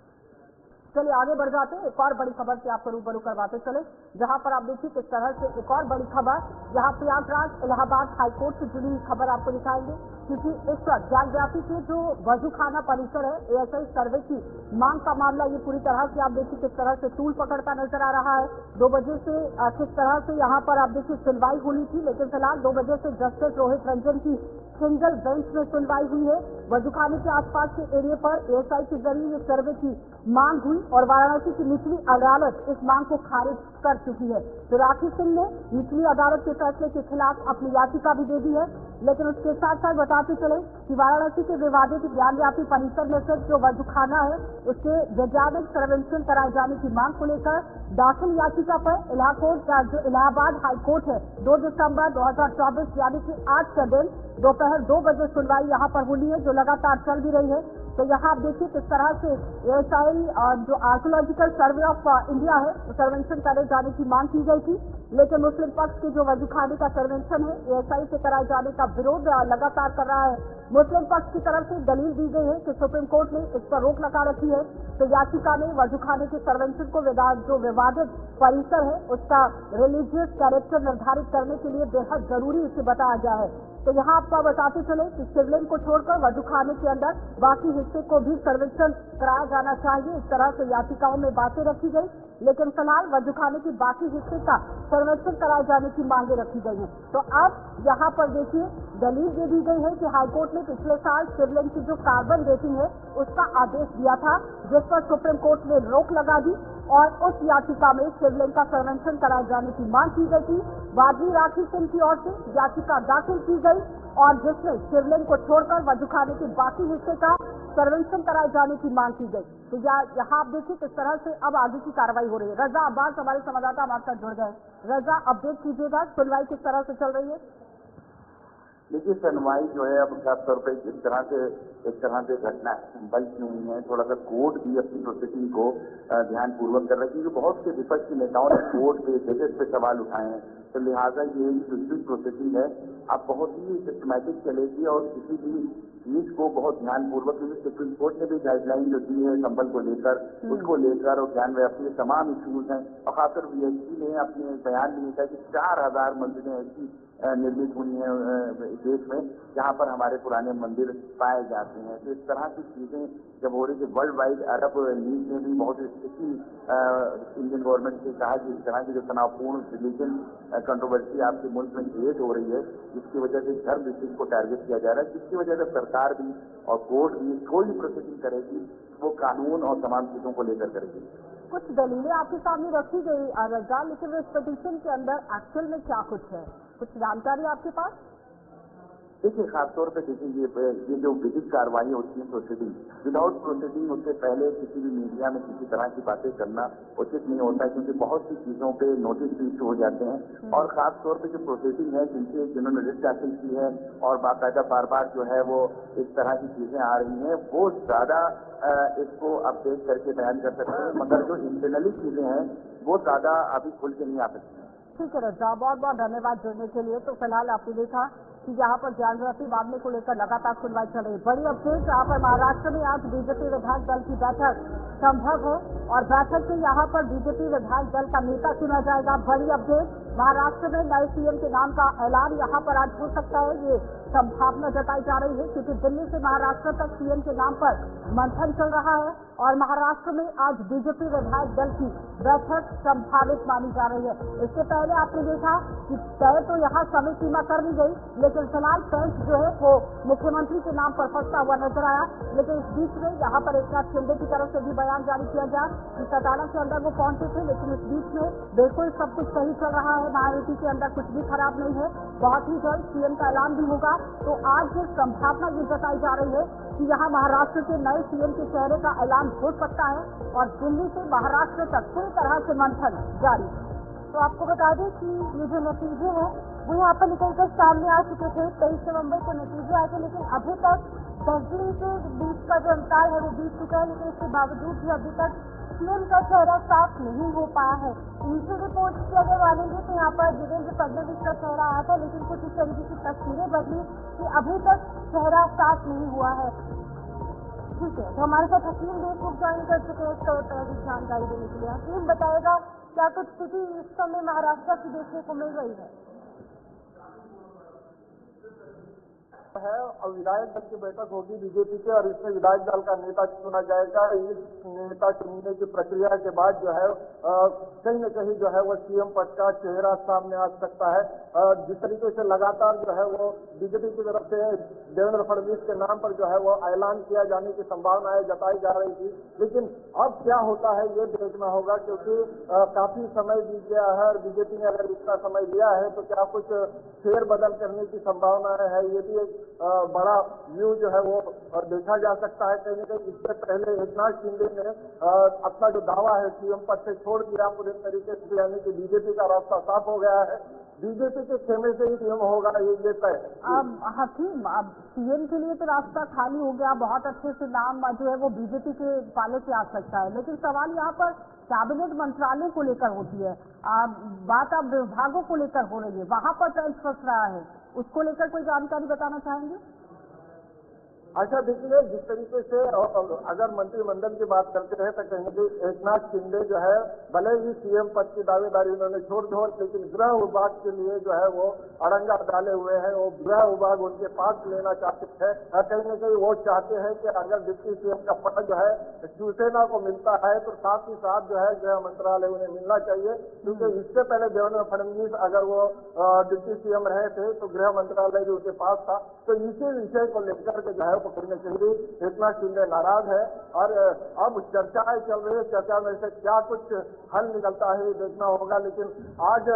चलिए आगे बढ़ जाते हैं, एक और बड़ी खबर से आपको रूबरू करवाते चले, जहां पर आप देखिए किस तरह से एक और बड़ी खबर, यहाँ प्रयागराज इलाहाबाद हाईकोर्ट से जुड़ी खबर आपको दिखाएंगे, क्योंकि इस वक्त ज्ञानव्यापी के जो वजूखाना परिसर है एएसआई सर्वे की मांग का मामला ये पूरी तरह से आप देखिए किस तरह से तूल पकड़ता नजर आ रहा है। 2 बजे से किस तरह से यहाँ पर आप देखिए सुनवाई होनी थी, लेकिन फिलहाल 2 बजे से जस्टिस रोहित रंजन की सिंगल बेंच में सुनवाई हुई है। वजूखाने के आसपास के एरिया पर एएसआई के जरिए ये सर्वे की मांग हुई और वाराणसी की निचली अदालत इस मांग को खारिज कर चुकी है। तो राखी सिंह ने निचली अदालत के फैसले के खिलाफ अपनी याचिका भी दे दी है। लेकिन उसके साथ साथ बताते चले कि वाराणसी के विवादित ज्ञानव्यापी परिसर में से जो वजूखाना है उसके वैज्ञानिक सर्वेक्षण कराए जाने की मांग को लेकर दाखिल याचिका पर इलाहाबाद हाईकोर्ट है 2 दिसंबर 2024 यानी कि आज का दिन दोपहर 2 बजे सुनवाई यहाँ पर होनी है, जो लगातार चल भी रही है। तो यहाँ आप देखिए किस तरह से एएसआई और जो आर्कोलॉजिकल सर्वे ऑफ इंडिया है सर्वेक्षण करे जाने की मांग की गई थी, लेकिन मुस्लिम पक्ष के जो वजूखाने का सर्वेक्षण है एएसआई से कराए जाने का विरोध लगातार कर रहा है। मुस्लिम पक्ष की तरफ से दलील दी गई है कि सुप्रीम कोर्ट ने इस पर रोक लगा रखी है। तो याचिका में वजूखाने के सर्वेक्षण को जो विवादित परिसर है उसका रिलीजियस कैरेक्टर निर्धारित करने के लिए बेहद जरूरी इसे बताया गया है। तो यहाँ आपको बताते चले कि शिवलिंग को छोड़कर वजूखाने के अंदर बाकी हिस्से को भी सर्वेक्षण कराया जाना चाहिए, इस तरह से याचिकाओं में बातें रखी गई। लेकिन फिलहाल वजूखाने के बाकी हिस्से का सर्वेक्षण कराए जाने की मांगे रखी गई है। तो अब यहाँ पर देखिए दलील ये दी गई है कि हाईकोर्ट ने पिछले साल शिवलिंग की जो कार्बन रेटिंग है उसका आदेश दिया था, जिस पर सुप्रीम कोर्ट ने रोक लगा दी और उस याचिका में शिवलिंग का सर्वेक्षण कराए जाने की मांग की गई थी। बाद में राखी सिंह की ओर से याचिका दाखिल की गई और जिसमें शिवलिंग को छोड़कर वजूखाने के बाकी हिस्से का सर्वेक्षण कराए जाने की मांग की गई। तो यहाँ आप देखिए किस तरह से अब आगे की कार्रवाई हो रही है। रजा अब्बास हमारे संवाददाता हमारे साथ जुड़ गए। रजा, अपडेट कीजिएगा, सुनवाई किस तरह से चल रही है? देखिए सुनवाई जो है अब खास तौर पर एक तरह से घटना बल की हुई है। थोड़ा सा कोर्ट भी अपनी प्रोसीडिंग को ध्यानपूर्वक कर रही है, क्योंकि बहुत से विपक्षी नेताओं ने कोर्ट पे जजेस पे सवाल उठाए हैं। तो लिहाजा ये जो प्रोसीडिंग है अब बहुत ही सिस्टमैटिक चलेगी और किसी भी चीज को बहुत ध्यानपूर्वक, क्योंकि सुप्रीम कोर्ट ने भी गाइडलाइन जो दी है संबल को लेकर उसको लेकर और ज्ञान व्यापी तमाम इश्यूज हैं। और खासकर बीएसपी ने अपने बयान में लिखा कि 4000 मंदिरें ऐसी निर्मित हुई हैं देश में जहां पर हमारे पुराने मंदिर पाए जाते हैं। तो इस तरह की चीजें जब हो रही थी, वर्ल्ड वाइड अरब लीग ने भी बहुत स्थिति इंडियन गवर्नमेंट से कहा कि इस तरह की जो तनावपूर्ण रिलीजन कंट्रोवर्सी आपके मुल्क में क्रिएट हो रही है, जिसकी वजह से धर्म विषय को टारगेट किया जा रहा है, जिसकी वजह से सरकार भी और कोर्ट भी कोई प्रोसीडिंग करेगी वो कानून और तमाम चीजों को लेकर करेगी। कुछ दलीलें आपके सामने रखी गई रजा, लेकिन इस पिटीशन के अंदर एक्चुअल में क्या कुछ है, कुछ जानकारी आपके पास? देखिए खासतौर पे देखिए ये जो विधिक कार्रवाई होती है प्रोसीडिंग, विदाउट प्रोसीडिंग उससे पहले किसी भी मीडिया में किसी तरह की बातें करना उचित नहीं होता है, क्योंकि बहुत सी चीजों पे नोटिस भी इशू हो जाते हैं। और खासतौर पे जो प्रोसीडिंग है जिन्होंने रिट दाखिल की है और बाकायदा बार बार जो है वो इस तरह की चीजें आ रही हैं, वो ज्यादा इसको अपडेट करके बयान कर सकते हैं, मगर जो इंटरनली चीजें हैं वो ज्यादा अभी खुल के नहीं आ सकती। ठीक है रजा, बहुत बहुत धन्यवाद जुड़ने के लिए। तो फिलहाल आपने देखा कि यहाँ पर ज्ञानव्यापी मामले को लेकर लगातार सुनवाई चल रही है। बड़ी अपडेट, यहाँ पर महाराष्ट्र में आज बीजेपी विधायक दल की बैठक संभव है और बैठक से यहाँ पर बीजेपी विधायक दल का नेता चुना जाएगा। बड़ी अपडेट, महाराष्ट्र में नए सीएम के नाम का ऐलान यहाँ पर आज हो सकता है, ये संभावना जताई जा रही है, क्योंकि दिल्ली से महाराष्ट्र तक सीएम के नाम पर मंथन चल रहा है और महाराष्ट्र में आज बीजेपी विधायक दल की बैठक संभावित मानी जा रही है। इससे पहले आपने देखा कि तय तो यहाँ समय सीमा कर ली गई, लेकिन फिलहाल पेंच जो है वो मुख्यमंत्री के नाम पर फंसता हुआ नजर आया। लेकिन इस बीच में यहाँ पर एक नाथ शिंदे की तरफ से भी बयान जारी किया गया कि सताना के अंदर वो पहुंचे थे, लेकिन इस बीच में बिल्कुल सब कुछ सही चल रहा है, महायुति के अंदर कुछ भी खराब नहीं है, बहुत ही जल्द सीएम का ऐलान भी होगा। तो आज जो संभावना ये जताई जा रही है कि यहाँ महाराष्ट्र के नए सीएम के चेहरे का ऐलान हो सकता है और दिल्ली से महाराष्ट्र तक पूरी तरह से मंथन जारी। तो आपको बता दें कि ये जो नतीजे हैं वो यहाँ पर निकलकर सामने आ चुके थे। 23 नवंबर को नतीजे आए थे, लेकिन अभी तक 10 दिन के बीच का जो अंतर है वो बीत चुका है, लेकिन इसके बावजूद भी अभी तक सीएम का चेहरा साफ नहीं हो पाया है। इनिशियल रिपोर्ट की अगर मानेंगे तो यहाँ पर देवेंद्र फडणवीस का चेहरा आया था, लेकिन कुछ इस तरीके की तस्वीरें बदली कि अभी तक चेहरा साफ नहीं हुआ है। ठीक है, तो हमारे साथ हकीम देशमुख ज्वाइन कर चुके हैं इसका तरह की जानकारी देने के लिए। हकीम बताएगा क्या कुछ स्थिति इस समय महाराष्ट्र की देखने को मिल रही है? है और विधायक दल की बैठक होगी बीजेपी के और इसमें विधायक दल का नेता चुना जाएगा। इस नेता चुनने की प्रक्रिया के बाद जो है कहीं न कहीं जो है वो सीएम पद का चेहरा सामने आ सकता है। जिस तरीके से लगातार जो है वो बीजेपी की तरफ से देवेंद्र फडणवीस के नाम पर जो है वो ऐलान किया जाने की संभावनाएं जताई जा रही थी, लेकिन अब क्या होता है ये देखना होगा, क्योंकि काफी समय बीत गया है और बीजेपी ने अगर इतना समय लिया है तो क्या कुछ फेर बदल करने की संभावनाएं है, ये भी एक बड़ा व्यू जो है वो देखा जा सकता है। कहीं न कहीं इससे पहले एकनाथ शिंदे ने अपना जो दावा है सीएम पद से छोड़ दिया पूरे तरीके से, यानी कि बीजेपी का रास्ता साफ हो गया है, बीजेपी के खेमे से ही सीएम होगा ये तय है। हकीम, अब सीएम के लिए तो रास्ता खाली हो गया, बहुत अच्छे से नाम जो है वो बीजेपी के पाले से आ सकता है, लेकिन सवाल यहाँ पर कैबिनेट मंत्रालय को लेकर होती है। बात अब विभागों को लेकर हो रही है, वहां पर टेंस फंस रहा है, उसको लेकर कोई जानकारी बताना चाहेंगे? अच्छा देखिए, जिस तरीके से अगर मंत्रिमंडल की बात करते हैं तो कहीं कि एकनाथ शिंदे जो है भले ही सीएम पद की दावेदारी उन्होंने छोड़ दी, लेकिन गृह विभाग के लिए जो है वो अड़ंगा डाले हुए हैं। वो गृह विभाग उनके पास लेना चाहते हैं, कहीं न कहीं वो चाहते हैं कि अगर डिप्टी सीएम का पद जो है शिवसेना को मिलता है तो साथ ही साथ जो है गृह मंत्रालय उन्हें मिलना चाहिए, क्योंकि इससे पहले देवेंद्र फडणवीस अगर वो डिप्टी सीएम रहे थे तो गृह मंत्रालय भी उनके पास था। तो इसी विषय को लेकर के जो है पकड़ने के लिए एकनाथ शिंदे नाराज है और अब चर्चाएं चल रही है, चर्चा में से क्या कुछ हल निकलता है ये देखना होगा, लेकिन आज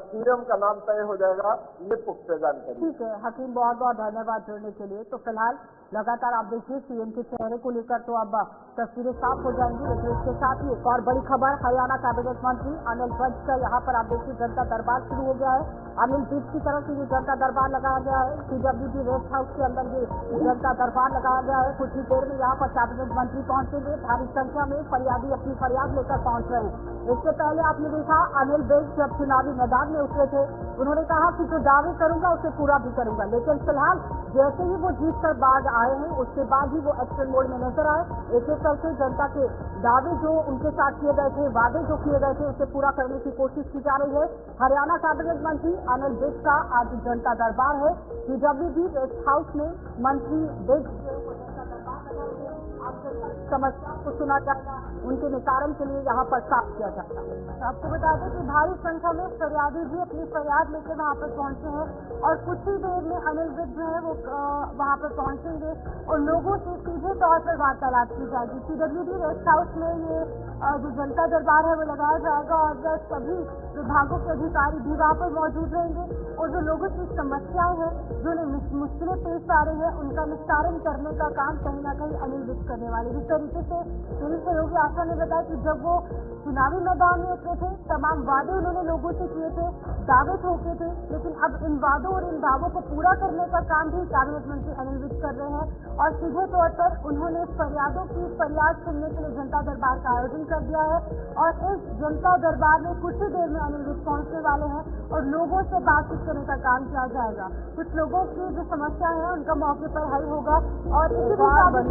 सीएम का नाम तय हो जाएगा, ये पुख्ता जानकारी। ठीक है हकीम, बहुत बहुत धन्यवाद जुड़ने के लिए। तो फिलहाल लगातार आप देखिए सीएम के चेहरे को लेकर तो अब तस्वीरें साफ हो जाएंगी, लेकिन इसके साथ ही एक और बड़ी खबर, हरियाणा कैबिनेट मंत्री अनिल विज का यहाँ पर आप देखिए जनता दरबार शुरू हो गया है। अनिल विज की तरफ से ये जनता दरबार लगाया गया है, CWD रेस्ट हाउस के अंदर ये जनता दरबार लगाया गया है। कुछ ही देर में यहाँ पर कैबिनेट मंत्री पहुंचेंगे, भारी संख्या में फरियादी अपनी फरियाद लेकर पहुंच रहे हैं। इससे पहले आपने देखा अनिल विज जब चुनावी मैदान में उतरे थे, उन्होंने कहा कि जो दावे करूंगा उसे पूरा भी करूंगा, लेकिन फिलहाल जैसे ही वो जीत कर बाहर आए हैं उसके बाद ही वो एक्शन मोड में नजर आए। एक एक करके जनता के दावे जो उनके साथ किए गए थे, वादे जो किए गए थे, उसे पूरा करने की कोशिश की जा रही है। हरियाणा कैबिनेट मंत्री अनिल विज का आज जनता दरबार है, CWD रेस्ट हाउस में मंत्री विज समस्या को सुना जाएगा, उनके निस्तारण के लिए यहाँ पर साफ किया जाता है। आपको बता दें कि भारी संख्या में फरियादी भी अपनी फरियाद लेकर वहाँ पर पहुंचे हैं और कुछ ही देर में अनिल विज जो है वो वहाँ पर पहुंचेंगे और लोगों से सीधे तौर पर वार्तालाप की जाएगी। CWD रेस्ट हाउस में ये जो जनता दरबार है वो लगाया जाएगा और सभी विभागों के अधिकारी भी वहाँ पर मौजूद रहेंगे और जो लोगों की समस्याएं हैं, जो मुश्किलें पेश आ रही है, उनका निस्तारण करने का काम कहीं ना कहीं अनिल विज करने वाले। जिस तरीके से सुनील सहयोगी आशा ने बताया कि जब वो चुनावी मैदान में उतरे थे, तमाम वादे उन्होंने लोगों से किए थे, दावे ठोके थे, लेकिन अब इन वादों और इन दावों को पूरा करने का काम भी कैबिनेट मंत्री अनिल विज कर रहे हैं और सीधे तौर पर उन्होंने फरियादों की फरियाद सुनने के लिए जनता दरबार का आयोजन कर दिया है और इस जनता दरबार में कुछ ही देर में अनिल विज पहुंचने वाले हैं और लोगों से बातचीत करने का काम किया जाएगा। कुछ लोगों की जो समस्या है उनका मौके पर हल होगा और इसी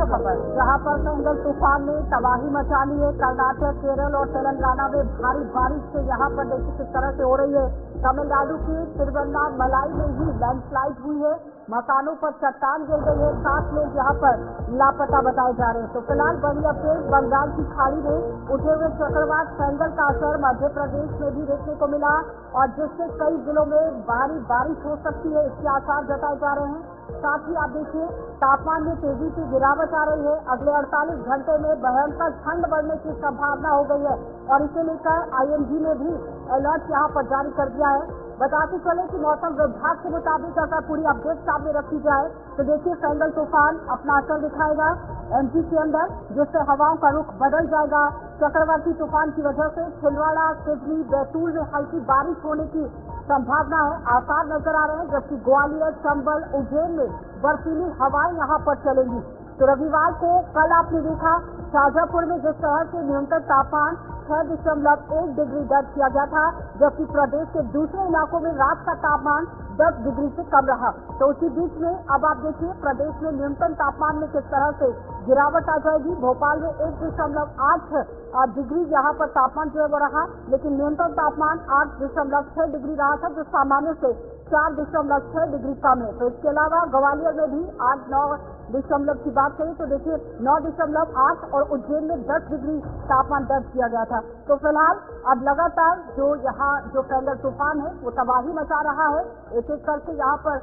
खबर जहाँ पर सेंगल तूफान ने तबाही मचा ली है। कर्नाटक, केरल और तेलंगाना में भारी बारिश से यहाँ पर देखिए किस तरह से हो रही है। तमिलनाडु की तिरुवन्नामलाई में ही लैंडस्लाइड हुई है, मकानों पर चट्टान गिर गई है, 7 लोग यहाँ पर लापता बताए जा रहे हैं। तो फिलहाल बड़ी अपडेट, बंगाल की खाड़ी में उठे हुए चक्रवात सेंगल का असर मध्य प्रदेश में भी देखने को मिला और जिससे कई जिलों में भारी बारिश हो सकती है, इसके आसार जताए जा रहे हैं। साथ ही आप देखिए तापमान में तेजी से गिरावट आ रही है, अगले 48 घंटे में भयंकर ठंड बढ़ने की संभावना हो गई है और इसे लेकर IMD ने भी अलर्ट यहाँ पर जारी कर दिया है। बताते चले कि मौसम विभाग के मुताबिक अगर पूरी अपडेट सामने रखी जाए तो देखिए सेंगल तूफान अपना असर दिखाएगा MP के अंदर, जिससे हवाओं का रुख बदल जाएगा। चक्रवाती तूफान की वजह से छिंदवाड़ा, सिवनी, बैतूल में हल्की बारिश होने की संभावना है, आसार नजर आ रहे हैं, जबकि ग्वालियर, चंबल, उज्जैन में बर्फीली हवाएं यहाँ पर चलेंगी। तो रविवार को कल आपने देखा शाजापुर में जिस तरह से न्यूनतम तापमान 6.1 डिग्री दर्ज किया गया था, जबकि प्रदेश के दूसरे इलाकों में रात का तापमान 10 डिग्री से कम रहा। तो उसी बीच में अब आप देखिए प्रदेश में न्यूनतम तापमान में किस तरह से गिरावट आ जाएगी। भोपाल में 1.8 डिग्री यहाँ पर तापमान जो है वो रहा, लेकिन न्यूनतम तापमान 8.6 डिग्री रहा था, जो सामान्य से 4.6 डिग्री कम है। तो इसके अलावा ग्वालियर में भी 8-9 की बात करें तो देखिए 9.8 और उज्जैन में 10 डिग्री तापमान दर्ज किया गया था। तो फिलहाल अब लगातार जो यहाँ जो कैंडल तूफान है वो तबाही मचा रहा है। एक एक करके यहाँ पर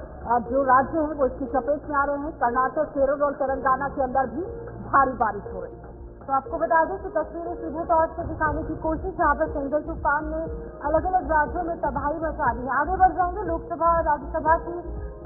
जो राज्य हैं वो इसकी चपेट में आ रहे हैं। कर्नाटक, केरल और तेलंगाना के अंदर भी भारी बारिश हो रही है। तो आपको बता दें कि तस्वीरें सीधे तौर पर दिखाने की कोशिश यहाँ पर कैंडल तूफान ने अलग अलग राज्यों में तबाही मचा दी है। आगे बढ़ जाएंगे। लोकसभा और राज्यसभा की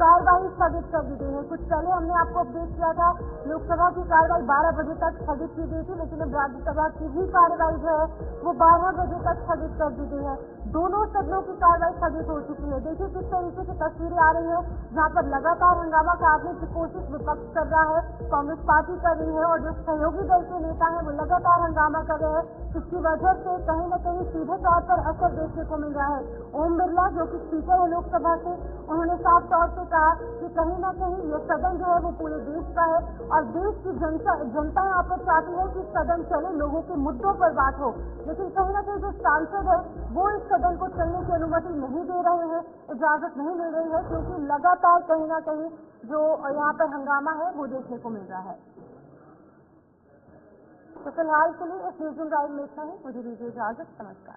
कार्यवाही स्थगित कर दी गई है। कुछ पहले हमने आपको अपडेट किया था, लोकसभा की कार्यवाही 12 बजे तक स्थगित की गई थी, लेकिन अब राज्यसभा की भी कार्यवाही जो है वो 12 बजे तक स्थगित कर दी गई है। दोनों सदनों की कार्यवाही स्थगित हो चुकी है। देखिए किस तरीके की तस्वीरें आ रही है, जहाँ पर लगातार हंगामा करने की कोशिश विपक्ष कर रहा है, कांग्रेस पार्टी कर रही है और जो सहयोगी दल के नेता है वो लगातार हंगामा कर रहे हैं। इसकी वजह से कहीं न कहीं सीधे तौर पर असर देखने को मिल रहा है। ओम बिरला जो कि स्पीकर है लोकसभा के, उन्होंने साफ तौर से कहा कि कहीं न कहीं ये सदन जो है वो पूरे देश का है और देश की जनता यहाँ पर चाहती है कि सदन चले, लोगों के मुद्दों पर बात हो, लेकिन कहीं न कहीं जो सांसद है वो इस सदन को चलने की अनुमति नहीं दे रहे हैं, इजाजत नहीं मिल रही है, क्योंकि लगातार कहीं न कहीं जो यहाँ पर हंगामा है वो देखने को मिल रहा है। तो फिलहाल के लिए इस न्यूज़ लाइव में इतना ही। मुझे दीजिए इजाजत। नमस्कार।